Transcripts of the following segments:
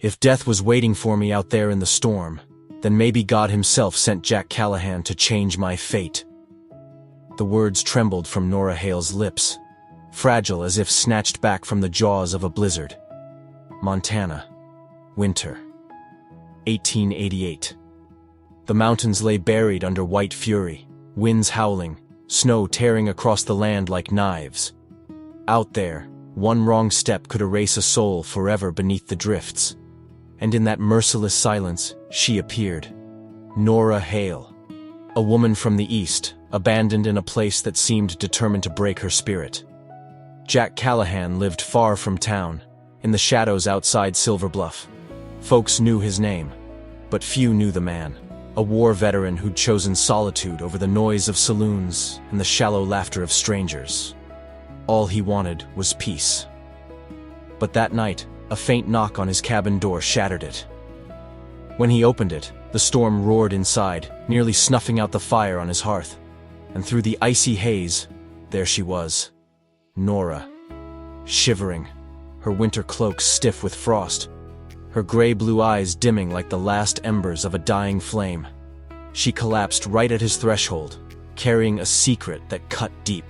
If death was waiting for me out there in the storm, then maybe God himself sent Jack Callahan to change my fate. The words trembled from Nora Hale's lips, fragile as if snatched back from the jaws of a blizzard. Montana. Winter. 1888. The mountains lay buried under white fury, winds howling, snow tearing across the land like knives. Out there, one wrong step could erase a soul forever beneath the drifts. And in that merciless silence, she appeared. Nora Hale. A woman from the East, abandoned in a place that seemed determined to break her spirit. Jack Callahan lived far from town, in the shadows outside Silver Bluff. Folks knew his name, but few knew the man. A war veteran who'd chosen solitude over the noise of saloons and the shallow laughter of strangers. All he wanted was peace. But that night, a faint knock on his cabin door shattered it. When he opened it, the storm roared inside, nearly snuffing out the fire on his hearth. And through the icy haze, there she was. Nora. Shivering, her winter cloak stiff with frost, her gray-blue eyes dimming like the last embers of a dying flame. She collapsed right at his threshold, carrying a secret that cut deep.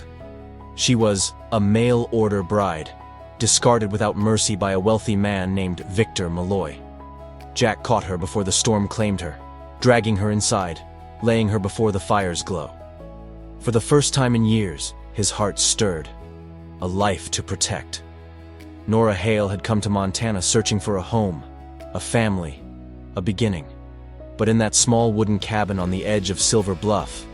She was a mail-order bride, discarded without mercy by a wealthy man named Victor Malloy. Jack caught her before the storm claimed her, dragging her inside, laying her before the fire's glow. For the first time in years, his heart stirred. A life to protect. Nora Hale had come to Montana searching for a home, a family, a beginning. But in that small wooden cabin on the edge of Silver Bluff,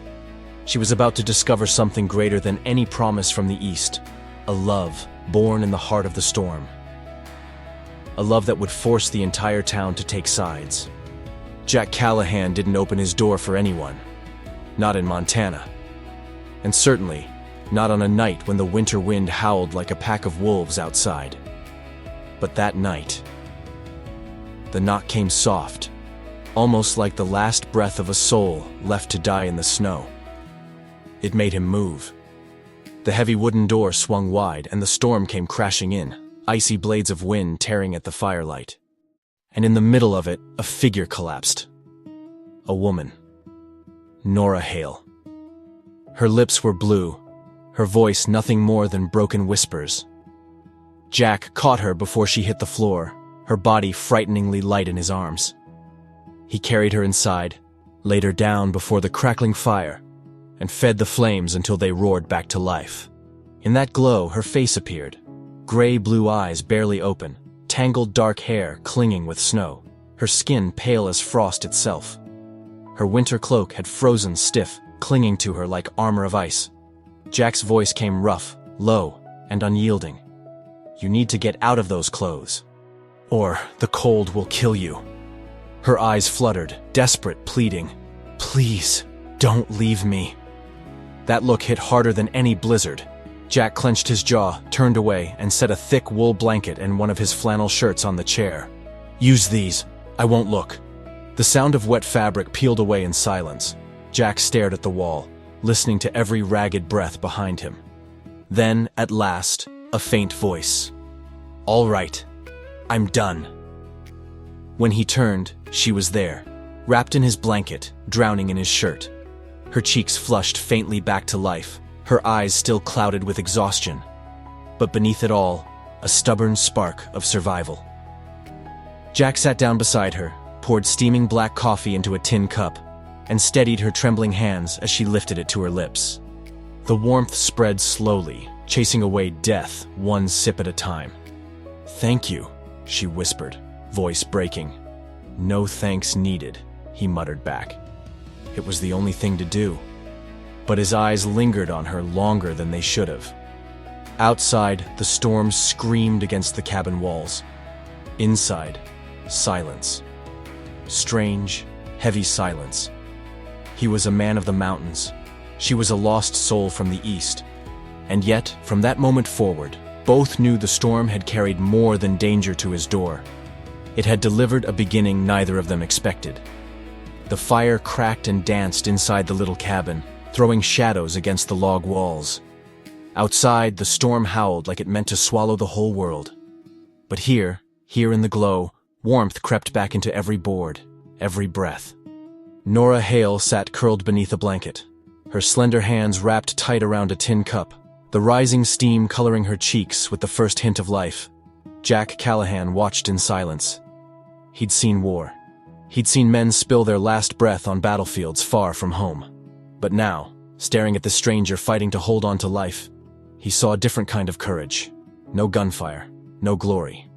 she was about to discover something greater than any promise from the East, a love born in the heart of the storm. A love that would force the entire town to take sides. Jack Callahan didn't open his door for anyone, not in Montana. And certainly, not on a night when the winter wind howled like a pack of wolves outside. But that night, the knock came soft, almost like the last breath of a soul left to die in the snow. It made him move. The heavy wooden door swung wide and the storm came crashing in, icy blades of wind tearing at the firelight. And in the middle of it, a figure collapsed. A woman. Nora Hale. Her lips were blue, her voice nothing more than broken whispers. Jack caught her before she hit the floor, her body frighteningly light in his arms. He carried her inside, laid her down before the crackling fire, and fed the flames until they roared back to life. In that glow, her face appeared, gray-blue eyes barely open, tangled dark hair clinging with snow, her skin pale as frost itself. Her winter cloak had frozen stiff, clinging to her like armor of ice. Jack's voice came rough, low, and unyielding. You need to get out of those clothes, or the cold will kill you. Her eyes fluttered, desperate, pleading, "Please, don't leave me." That look hit harder than any blizzard. Jack clenched his jaw, turned away, and set a thick wool blanket and one of his flannel shirts on the chair. "Use these. I won't look." The sound of wet fabric peeled away in silence. Jack stared at the wall, listening to every ragged breath behind him. Then, at last, a faint voice. "All right. I'm done." When he turned, she was there, wrapped in his blanket, drowning in his shirt. Her cheeks flushed faintly back to life, her eyes still clouded with exhaustion. But beneath it all, a stubborn spark of survival. Jack sat down beside her, poured steaming black coffee into a tin cup, and steadied her trembling hands as she lifted it to her lips. The warmth spread slowly, chasing away death, one sip at a time. "Thank you," she whispered, voice breaking. "No thanks needed," he muttered back. It was the only thing to do. But his eyes lingered on her longer than they should have. Outside, the storm screamed against the cabin walls. Inside, silence. Strange, heavy silence. He was a man of the mountains. She was a lost soul from the East. And yet, from that moment forward, both knew the storm had carried more than danger to his door. It had delivered a beginning neither of them expected. The fire cracked and danced inside the little cabin, throwing shadows against the log walls. Outside, the storm howled like it meant to swallow the whole world. But here in the glow, Warmth crept back into every board, every breath. Nora Hale sat curled beneath a blanket, her slender hands wrapped tight around a tin cup, the rising steam coloring her cheeks with the first hint of life. Jack Callahan watched in silence. He'd seen war. He'd seen men spill their last breath on battlefields far from home. But now, staring at the stranger fighting to hold on to life, he saw a different kind of courage. No gunfire, no glory.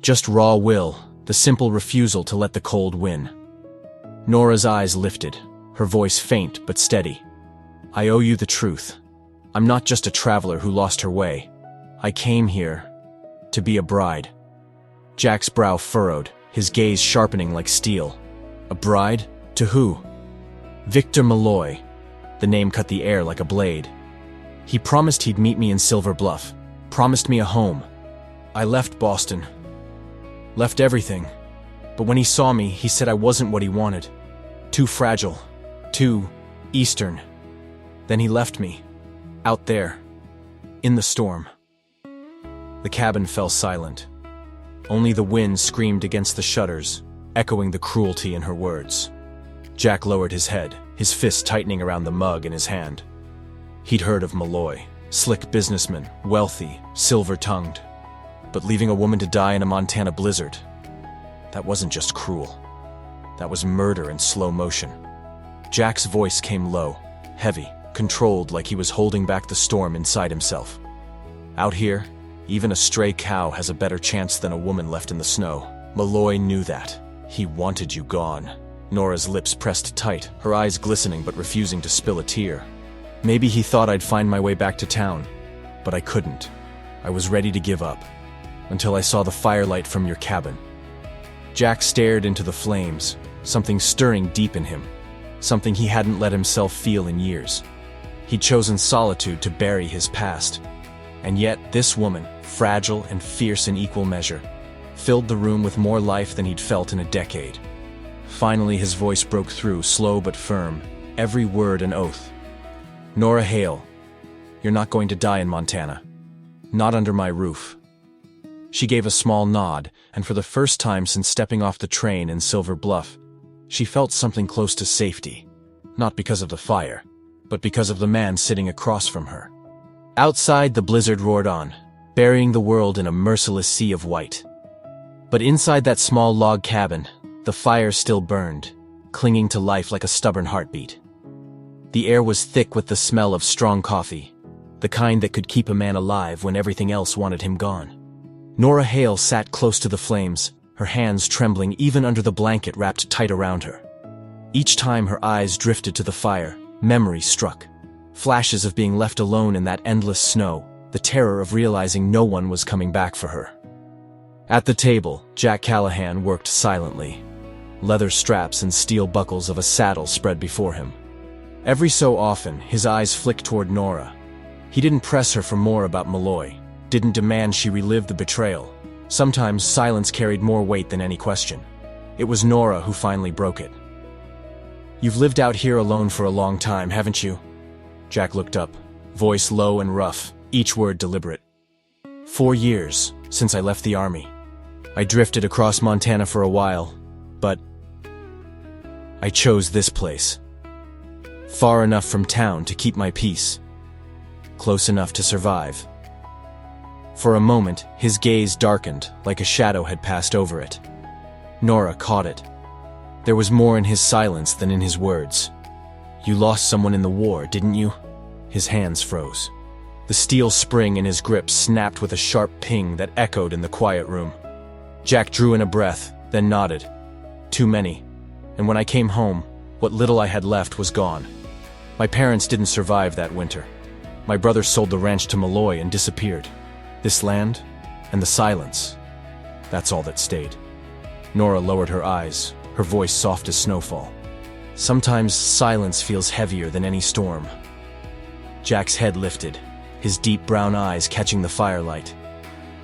Just raw will, the simple refusal to let the cold win. Nora's eyes lifted, her voice faint but steady. "I owe you the truth. I'm not just a traveler who lost her way. I came here to be a bride." Jack's brow furrowed, his gaze sharpening like steel. A bride? To who? Victor Malloy. The name cut the air like a blade. He promised he'd meet me in Silver Bluff, promised me a home. I left Boston. Left everything. But when he saw me, he said I wasn't what he wanted. Too fragile. Too Eastern. Then he left me. Out there. In the storm. The cabin fell silent. Only the wind screamed against the shutters, echoing the cruelty in her words. Jack lowered his head, his fist tightening around the mug in his hand. He'd heard of Malloy, slick businessman, wealthy, silver-tongued. But leaving a woman to die in a Montana blizzard, that wasn't just cruel. That was murder in slow motion. Jack's voice came low, heavy, controlled like he was holding back the storm inside himself. Out here, even a stray cow has a better chance than a woman left in the snow. Malloy knew that. He wanted you gone. Nora's lips pressed tight, her eyes glistening but refusing to spill a tear. Maybe he thought I'd find my way back to town, but I couldn't. I was ready to give up, until I saw the firelight from your cabin. Jack stared into the flames, something stirring deep in him, something he hadn't let himself feel in years. He'd chosen solitude to bury his past. And yet, this woman, fragile and fierce in equal measure, filled the room with more life than he'd felt in a decade. Finally, his voice broke through, slow but firm, every word an oath. "Nora Hale, you're not going to die in Montana. Not under my roof." She gave a small nod, and for the first time since stepping off the train in Silver Bluff, she felt something close to safety. Not because of the fire, but because of the man sitting across from her. Outside, the blizzard roared on, burying the world in a merciless sea of white. But inside that small log cabin, the fire still burned, clinging to life like a stubborn heartbeat. The air was thick with the smell of strong coffee, the kind that could keep a man alive when everything else wanted him gone. Nora Hale sat close to the flames, her hands trembling even under the blanket wrapped tight around her. Each time her eyes drifted to the fire, memory struck. Flashes of being left alone in that endless snow, the terror of realizing no one was coming back for her. At the table, Jack Callahan worked silently. Leather straps and steel buckles of a saddle spread before him. Every so often, his eyes flicked toward Nora. He didn't press her for more about Malloy, didn't demand she relive the betrayal. Sometimes silence carried more weight than any question. It was Nora who finally broke it. "You've lived out here alone for a long time, haven't you?" Jack looked up, voice low and rough, each word deliberate. 4 years since I left the army. I drifted across Montana for a while, but I chose this place. Far enough from town to keep my peace. Close enough to survive. For a moment, his gaze darkened, like a shadow had passed over it. Nora caught it. There was more in his silence than in his words. "You lost someone in the war, didn't you?" His hands froze. The steel spring in his grip snapped with a sharp ping that echoed in the quiet room. Jack drew in a breath, then nodded. "Too many. And when I came home, what little I had left was gone. My parents didn't survive that winter. My brother sold the ranch to Malloy and disappeared. This land, and the silence, that's all that stayed." Nora lowered her eyes, her voice soft as snowfall. "Sometimes silence feels heavier than any storm." Jack's head lifted, his deep brown eyes catching the firelight.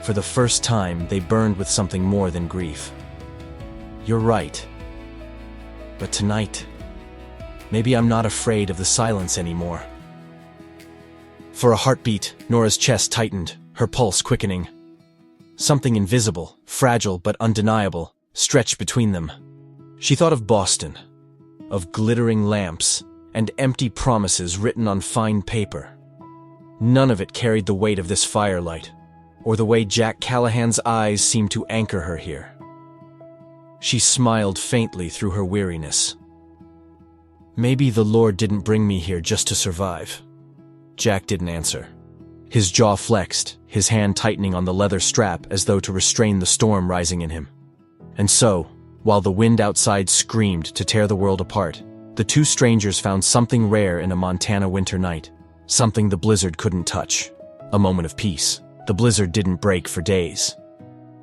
For the first time, they burned with something more than grief. "You're right. But tonight, maybe I'm not afraid of the silence anymore." For a heartbeat, Nora's chest tightened, her pulse quickening. Something invisible, fragile but undeniable, stretched between them. She thought of Boston, of glittering lamps and empty promises written on fine paper. None of it carried the weight of this firelight, or the way Jack Callahan's eyes seemed to anchor her here. She smiled faintly through her weariness. Maybe the Lord didn't bring me here just to survive. Jack didn't answer. His jaw flexed, his hand tightening on the leather strap as though to restrain the storm rising in him. And so, while the wind outside screamed to tear the world apart, the two strangers found something rare in a Montana winter night, something the blizzard couldn't touch. A moment of peace. The blizzard didn't break for days.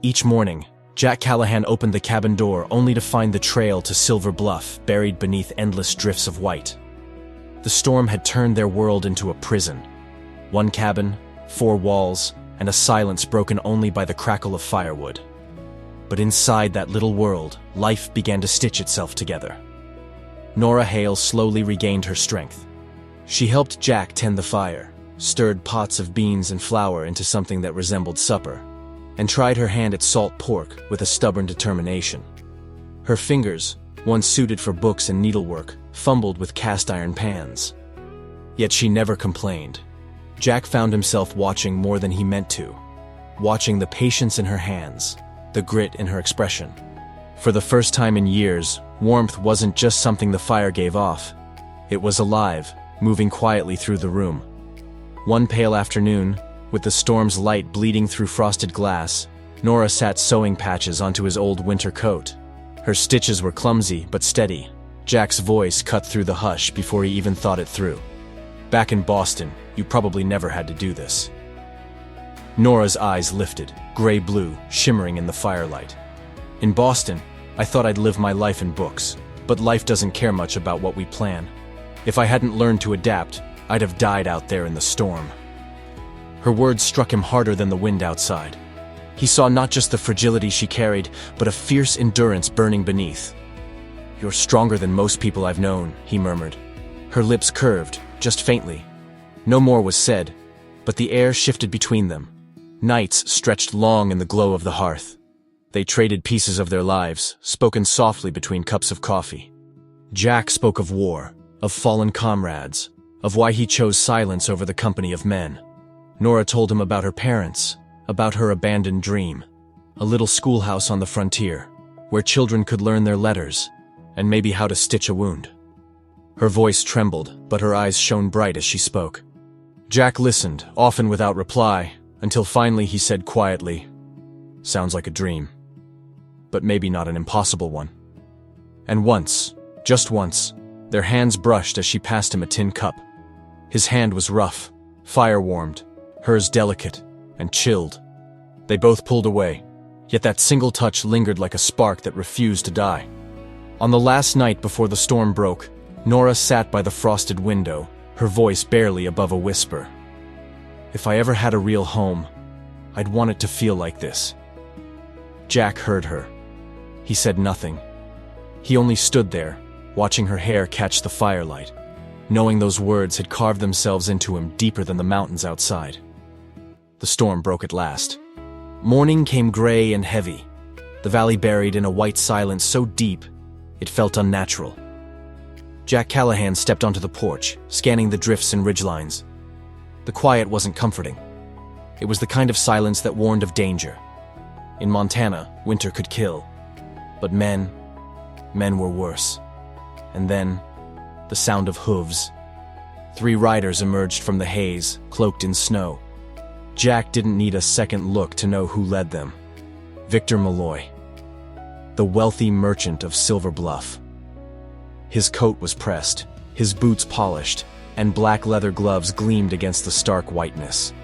Each morning, Jack Callahan opened the cabin door only to find the trail to Silver Bluff buried beneath endless drifts of white. The storm had turned their world into a prison. One cabin, 4 walls, and a silence broken only by the crackle of firewood. But inside that little world, life began to stitch itself together. Nora Hale slowly regained her strength. She helped Jack tend the fire, stirred pots of beans and flour into something that resembled supper, and tried her hand at salt pork with a stubborn determination. Her fingers, once suited for books and needlework, fumbled with cast-iron pans. Yet she never complained. Jack found himself watching more than he meant to, watching the patience in her hands, the grit in her expression. For the first time in years, warmth wasn't just something the fire gave off. It was alive, moving quietly through the room. One pale afternoon, with the storm's light bleeding through frosted glass, Nora sat sewing patches onto his old winter coat. Her stitches were clumsy but steady. Jack's voice cut through the hush before he even thought it through. Back in Boston, you probably never had to do this. Nora's eyes lifted, gray-blue, shimmering in the firelight. In Boston, I thought I'd live my life in books, but life doesn't care much about what we plan. If I hadn't learned to adapt, I'd have died out there in the storm. Her words struck him harder than the wind outside. He saw not just the fragility she carried, but a fierce endurance burning beneath. "You're stronger than most people I've known," he murmured. Her lips curved, just faintly. No more was said, but the air shifted between them. Nights stretched long in the glow of the hearth. They traded pieces of their lives, spoken softly between cups of coffee. Jack spoke of war, of fallen comrades, of why he chose silence over the company of men. Nora told him about her parents, about her abandoned dream, a little schoolhouse on the frontier, where children could learn their letters, and maybe how to stitch a wound. Her voice trembled, but her eyes shone bright as she spoke. Jack listened, often without reply, until finally he said quietly, "Sounds like a dream, but maybe not an impossible one." And once, just once, their hands brushed as she passed him a tin cup. His hand was rough, fire-warmed, hers delicate and chilled. They both pulled away, yet that single touch lingered like a spark that refused to die. On the last night before the storm broke, Nora sat by the frosted window, her voice barely above a whisper. "If I ever had a real home, I'd want it to feel like this." Jack heard her. He said nothing. He only stood there, watching her hair catch the firelight, knowing those words had carved themselves into him deeper than the mountains outside. The storm broke at last. Morning came gray and heavy, the valley buried in a white silence so deep it felt unnatural. Jack Callahan stepped onto the porch, scanning the drifts and ridgelines. The quiet wasn't comforting. It was the kind of silence that warned of danger. In Montana, winter could kill. But men were worse. And then, the sound of hooves. 3 riders emerged from the haze, cloaked in snow. Jack didn't need a second look to know who led them. Victor Malloy, the wealthy merchant of Silver Bluff. His coat was pressed, his boots polished, and black leather gloves gleamed against the stark whiteness.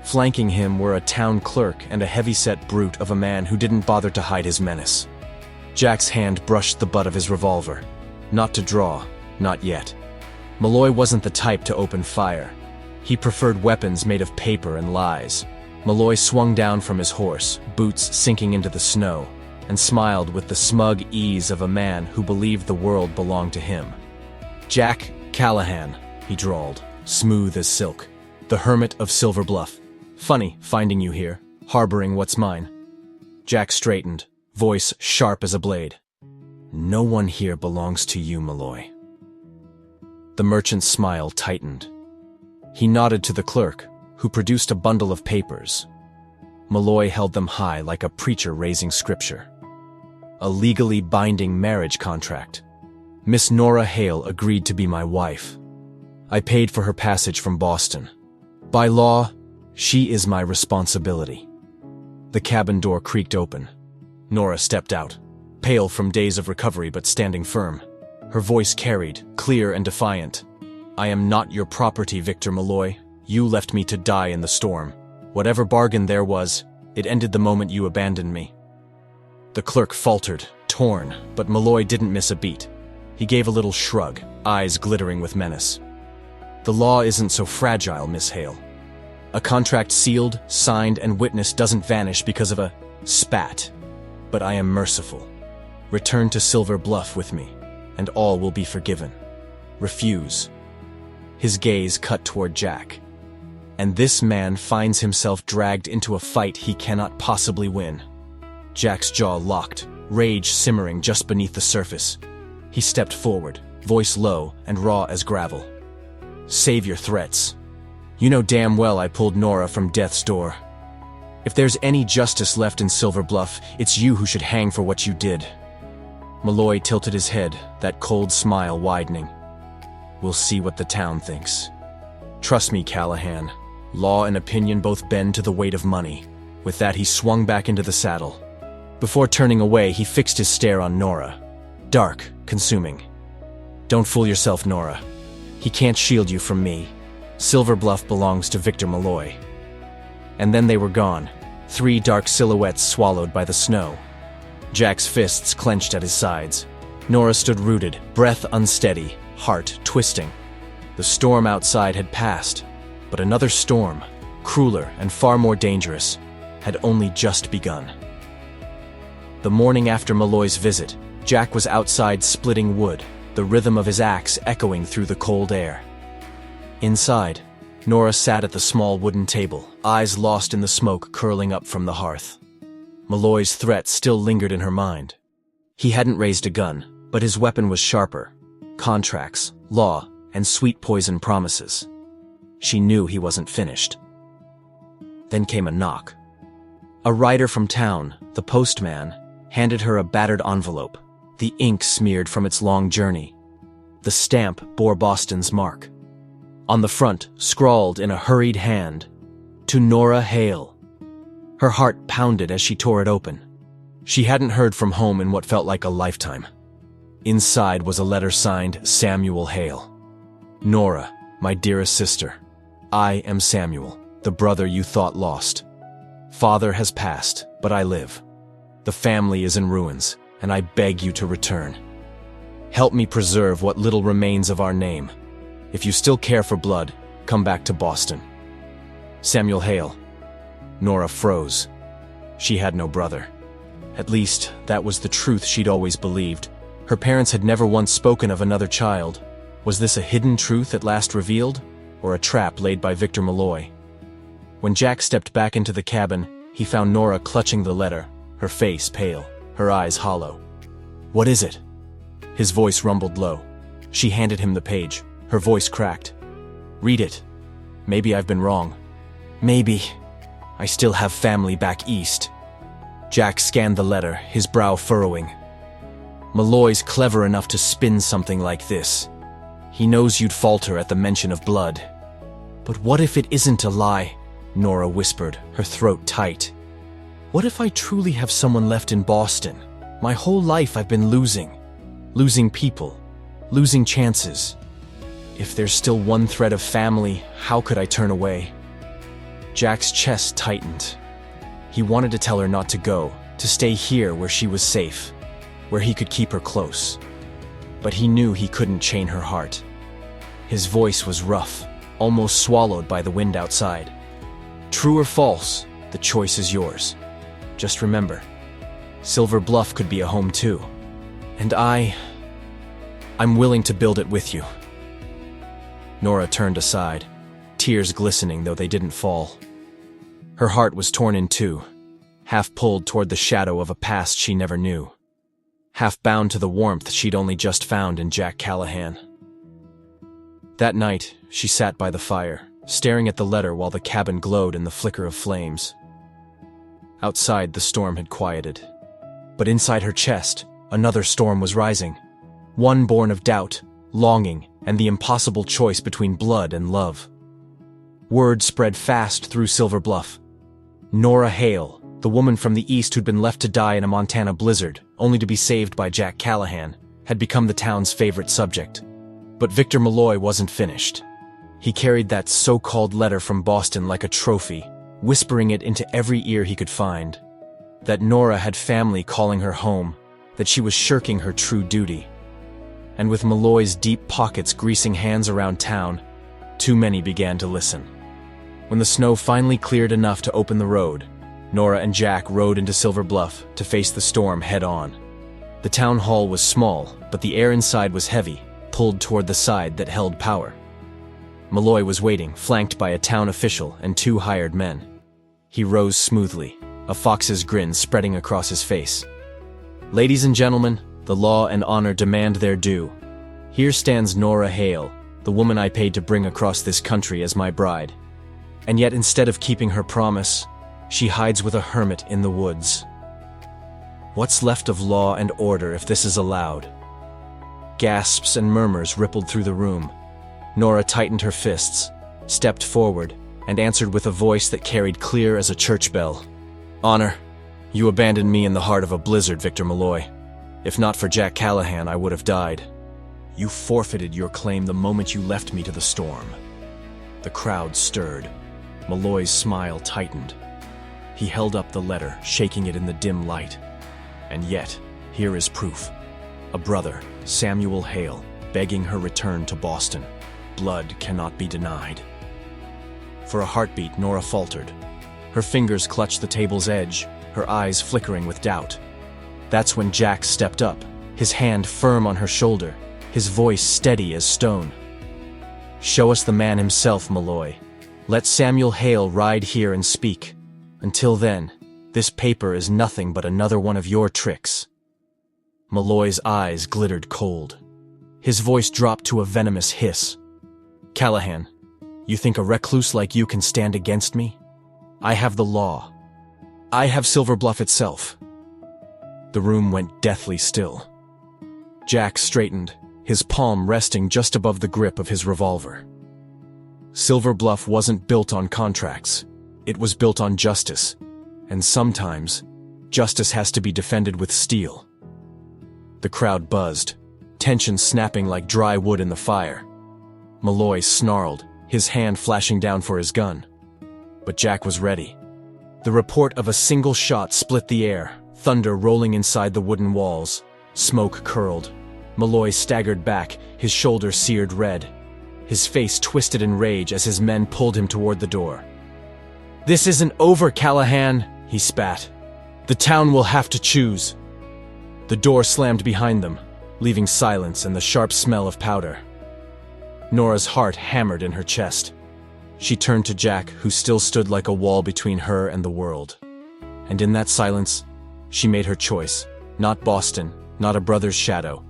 Flanking him were a town clerk and a heavy-set brute of a man who didn't bother to hide his menace. Jack's hand brushed the butt of his revolver. Not to draw, not yet. Malloy wasn't the type to open fire. He preferred weapons made of paper and lies. Malloy swung down from his horse, boots sinking into the snow, and smiled with the smug ease of a man who believed the world belonged to him. "Jack Callahan," he drawled, smooth as silk. "The hermit of Silver Bluff. Funny, finding you here, harboring what's mine." Jack straightened, voice sharp as a blade. "No one here belongs to you, Malloy." The merchant's smile tightened. He nodded to the clerk, who produced a bundle of papers. Malloy held them high like a preacher raising scripture. A legally binding marriage contract. Miss Nora Hale agreed to be my wife. I paid for her passage from Boston. By law, she is my responsibility. The cabin door creaked open. Nora stepped out, pale from days of recovery but standing firm. Her voice carried, clear and defiant. "I am not your property, Victor Malloy. You left me to die in the storm. Whatever bargain there was, it ended the moment you abandoned me." The clerk faltered, torn, but Malloy didn't miss a beat. He gave a little shrug, eyes glittering with menace. "The law isn't so fragile, Miss Hale. A contract sealed, signed, and witnessed doesn't vanish because of a spat. But I am merciful. Return to Silver Bluff with me, and all will be forgiven. Refuse." His gaze cut toward Jack. "And this man finds himself dragged into a fight he cannot possibly win." Jack's jaw locked, rage simmering just beneath the surface. He stepped forward, voice low and raw as gravel. "Save your threats. You know damn well I pulled Nora from death's door. If there's any justice left in Silver Bluff, it's you who should hang for what you did." Malloy tilted his head, that cold smile widening. "We'll see what the town thinks. Trust me, Callahan. Law and opinion both bend to the weight of money." With that, he swung back into the saddle. Before turning away, he fixed his stare on Nora. Dark, consuming. "Don't fool yourself, Nora. He can't shield you from me. Silver Bluff belongs to Victor Malloy." And then they were gone, 3 dark silhouettes swallowed by the snow. Jack's fists clenched at his sides. Nora stood rooted, breath unsteady, heart twisting. The storm outside had passed, but another storm, crueler and far more dangerous, had only just begun. The morning after Malloy's visit, Jack was outside splitting wood, the rhythm of his axe echoing through the cold air. Inside, Nora sat at the small wooden table, eyes lost in the smoke curling up from the hearth. Malloy's threat still lingered in her mind. He hadn't raised a gun, but his weapon was sharper. Contracts, law, and sweet poison promises. She knew he wasn't finished. Then came a knock. A rider from town, the postman, handed her a battered envelope, the ink smeared from its long journey. The stamp bore Boston's mark. On the front, scrawled in a hurried hand, "To Nora Hale." Her heart pounded as she tore it open. She hadn't heard from home in what felt like a lifetime. Inside was a letter signed Samuel Hale. "Nora, my dearest sister, I am Samuel, the brother you thought lost. Father has passed, but I live. The family is in ruins, and I beg you to return. Help me preserve what little remains of our name. If you still care for blood, come back to Boston. Samuel Hale." Nora froze. She had no brother. At least, that was the truth she'd always believed. Her parents had never once spoken of another child. Was this a hidden truth at last revealed, or a trap laid by Victor Malloy? When Jack stepped back into the cabin, he found Nora clutching the letter, her face pale, her eyes hollow. "What is it?" His voice rumbled low. She handed him the page. Her voice cracked. "Read it. Maybe I've been wrong. Maybe I still have family back east." Jack scanned the letter, his brow furrowing. "Malloy's clever enough to spin something like this. He knows you'd falter at the mention of blood." "But what if it isn't a lie?" Nora whispered, her throat tight. "What if I truly have someone left in Boston? My whole life I've been losing people, losing chances. If there's still one thread of family, how could I turn away?" Jack's chest tightened. He wanted to tell her not to go, to stay here where she was safe, where he could keep her close. But he knew he couldn't chain her heart. His voice was rough, almost swallowed by the wind outside. "True or false, the choice is yours. Just remember, Silver Bluff could be a home too. And I'm willing to build it with you." Nora turned aside, tears glistening though they didn't fall. Her heart was torn in two. half pulled toward the shadow of a past she never knew, half bound to the warmth she'd only just found in Jack Callahan. That night, she sat by the fire, staring at the letter while the cabin glowed in the flicker of flames. Outside, the storm had quieted. But inside her chest, another storm was rising. One born of doubt, longing, and the impossible choice between blood and love. Word spread fast through Silver Bluff. Nora Hale, the woman from the east who'd been left to die in a Montana blizzard, only to be saved by Jack Callahan, had become the town's favorite subject. But Victor Malloy wasn't finished. He carried that so-called letter from Boston like a trophy, whispering it into every ear he could find. That Nora had family calling her home, that she was shirking her true duty. And with Malloy's deep pockets greasing hands around town, too many began to listen. When the snow finally cleared enough to open the road, Nora and Jack rode into Silver Bluff to face the storm head-on. The town hall was small, but the air inside was heavy, pulled toward the side that held power. Malloy was waiting, flanked by a town official and 2 hired men. He rose smoothly, a fox's grin spreading across his face. "Ladies and gentlemen, the law and honor demand their due. Here stands Nora Hale, the woman I paid to bring across this country as my bride. And yet instead of keeping her promise, she hides with a hermit in the woods. What's left of law and order if this is allowed?" Gasps and murmurs rippled through the room. Nora tightened her fists, stepped forward, and answered with a voice that carried clear as a church bell. "Honor, you abandoned me in the heart of a blizzard, Victor Malloy. If not for Jack Callahan, I would have died. You forfeited your claim the moment you left me to the storm." The crowd stirred. Malloy's smile tightened. He held up the letter, shaking it in the dim light. And yet, here is proof. A brother, Samuel Hale, begging her return to Boston. Blood cannot be denied. For a heartbeat, Nora faltered. Her fingers clutched the table's edge, her eyes flickering with doubt. That's when Jack stepped up, his hand firm on her shoulder, his voice steady as stone. "Show us the man himself, Malloy. Let Samuel Hale ride here and speak. Until then, this paper is nothing but another one of your tricks." Malloy's eyes glittered cold. His voice dropped to a venomous hiss. "Callahan, you think a recluse like you can stand against me? I have the law. I have Silver Bluff itself." The room went deathly still. Jack straightened, his palm resting just above the grip of his revolver. Silver Bluff wasn't built on contracts. It was built on justice. And sometimes, justice has to be defended with steel. The crowd buzzed, tension snapping like dry wood in the fire. Malloy snarled, his hand flashing down for his gun. But Jack was ready. The report of a single shot split the air, thunder rolling inside the wooden walls. Smoke curled. Malloy staggered back, his shoulder seared red. His face twisted in rage as his men pulled him toward the door. "This isn't over, Callahan," he spat. "The town will have to choose." The door slammed behind them, leaving silence and the sharp smell of powder. Nora's heart hammered in her chest. She turned to Jack, who still stood like a wall between her and the world. And in that silence, she made her choice. Not Boston, not a brother's shadow,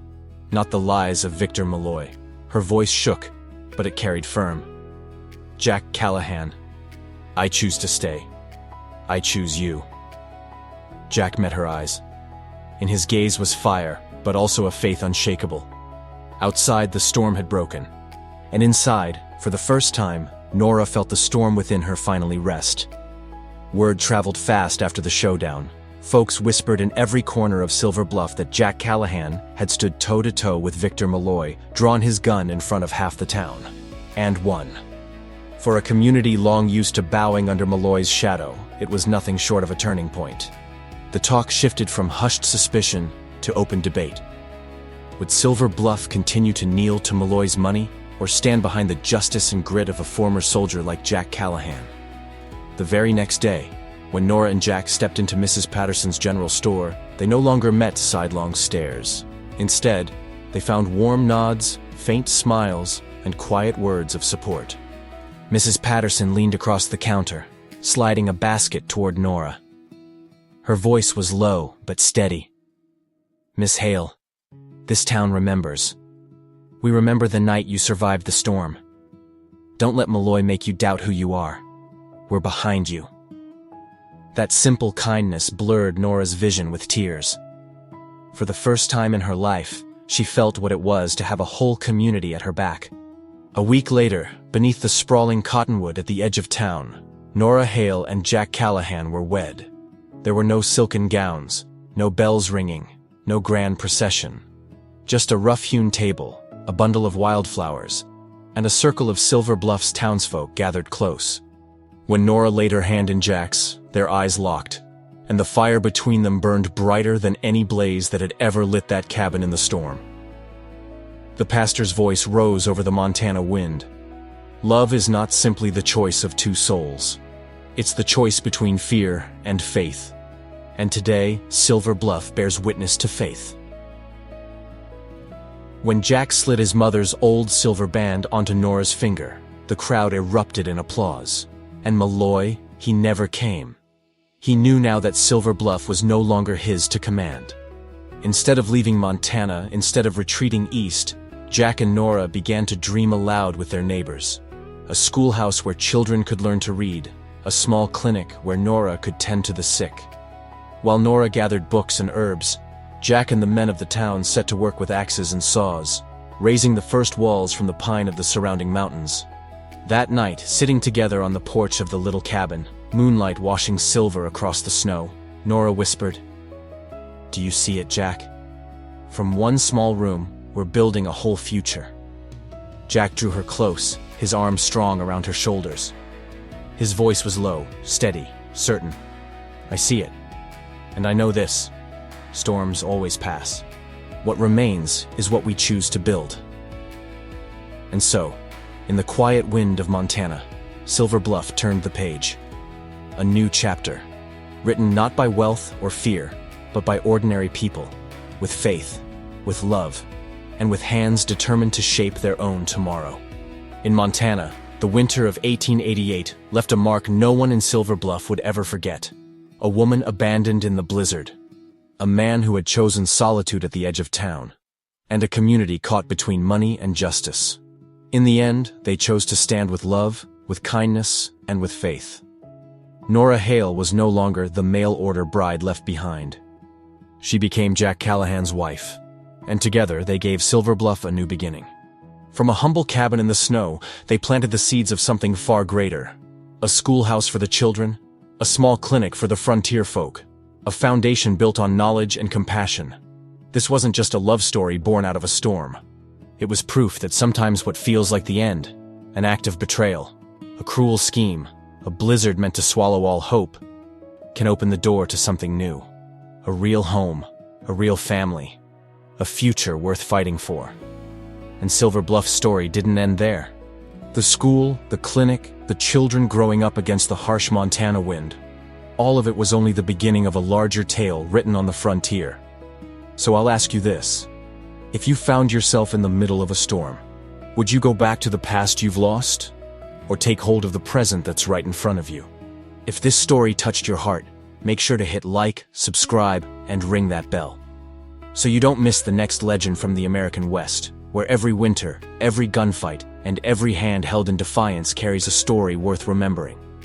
not the lies of Victor Malloy. Her voice shook, but it carried firm. "Jack Callahan, I choose to stay. I choose you." Jack met her eyes. In his gaze was fire, but also a faith unshakable. Outside, the storm had broken. And inside, for the first time, Nora felt the storm within her finally rest. Word traveled fast after the showdown. Folks whispered in every corner of Silver Bluff that Jack Callahan had stood toe-to-toe with Victor Malloy, drawn his gun in front of half the town. And won. For a community long used to bowing under Malloy's shadow, it was nothing short of a turning point. The talk shifted from hushed suspicion to open debate. Would Silver Bluff continue to kneel to Malloy's money, or stand behind the justice and grit of a former soldier like Jack Callahan? The very next day, when Nora and Jack stepped into Mrs. Patterson's general store, they no longer met sidelong stares. Instead, they found warm nods, faint smiles, and quiet words of support. Mrs. Patterson leaned across the counter, sliding a basket toward Nora. Her voice was low but steady. "Miss Hale, this town remembers. We remember the night you survived the storm. Don't let Malloy make you doubt who you are. We're behind you." That simple kindness blurred Nora's vision with tears. For the first time in her life, she felt what it was to have a whole community at her back. A week later, beneath the sprawling cottonwood at the edge of town, Nora Hale and Jack Callahan were wed. There were no silken gowns, no bells ringing, no grand procession. Just a rough-hewn table, a bundle of wildflowers, and a circle of Silver Bluff's townsfolk gathered close. When Nora laid her hand in Jack's, their eyes locked, and the fire between them burned brighter than any blaze that had ever lit that cabin in the storm. The pastor's voice rose over the Montana wind. Love is not simply the choice of two souls. It's the choice between fear and faith. And today, Silver Bluff bears witness to faith. When Jack slid his mother's old silver band onto Nora's finger, the crowd erupted in applause. And Malloy, he never came. He knew now that Silver Bluff was no longer his to command. Instead of leaving Montana, instead of retreating east, Jack and Nora began to dream aloud with their neighbors. A schoolhouse where children could learn to read, a small clinic where Nora could tend to the sick. While Nora gathered books and herbs, Jack and the men of the town set to work with axes and saws, raising the first walls from the pine of the surrounding mountains. That night, sitting together on the porch of the little cabin, moonlight washing silver across the snow, Nora whispered, "Do you see it, Jack? From one small room, we're building a whole future." Jack drew her close, his arms strong around her shoulders. His voice was low, steady, certain. "I see it. And I know this. Storms always pass. What remains is what we choose to build." And so, in the quiet wind of Montana, Silver Bluff turned the page. A new chapter, written not by wealth or fear, but by ordinary people, with faith, with love, and with hands determined to shape their own tomorrow. In Montana, the winter of 1888 left a mark no one in Silver Bluff would ever forget. A woman abandoned in the blizzard, a man who had chosen solitude at the edge of town, and a community caught between money and justice. In the end, they chose to stand with love, with kindness, and with faith. Nora Hale was no longer the mail-order bride left behind. She became Jack Callahan's wife, and together they gave Silver Bluff a new beginning. From a humble cabin in the snow, they planted the seeds of something far greater. A schoolhouse for the children, a small clinic for the frontier folk, a foundation built on knowledge and compassion. This wasn't just a love story born out of a storm. It was proof that sometimes what feels like the end, an act of betrayal, a cruel scheme, a blizzard meant to swallow all hope, can open the door to something new. A real home, a real family, a future worth fighting for. And Silver Bluff's story didn't end there. The school, the clinic, the children growing up against the harsh Montana wind, all of it was only the beginning of a larger tale written on the frontier. So I'll ask you this. If you found yourself in the middle of a storm, would you go back to the past you've lost? Or take hold of the present that's right in front of you? If this story touched your heart, make sure to hit like, subscribe, and ring that bell, so you don't miss the next legend from the American West, where every winter, every gunfight, and every hand held in defiance carries a story worth remembering.